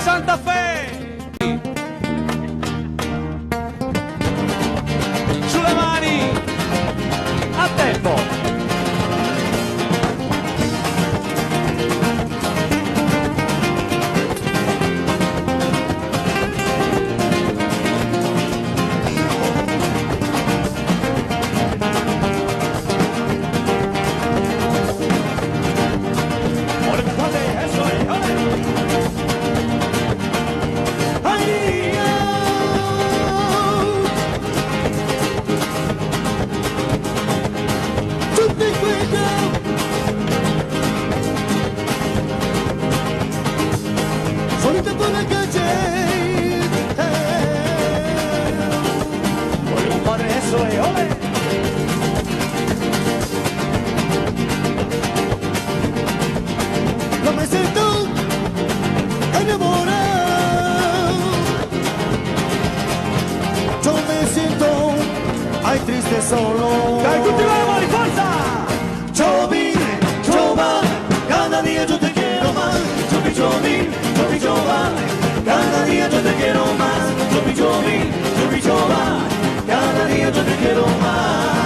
Santa Fe. Sulle mani, a tempo. Solita por la calle, Oye, compadre, eso es, ole. yo me siento enamorado. Yo me siento, ay, triste solo. ¡Dai tutti con le mani, forza! Giova, cada día yo te quiero más. Giova, cada día yo te quiero más. Giova, cada día yo te quiero más.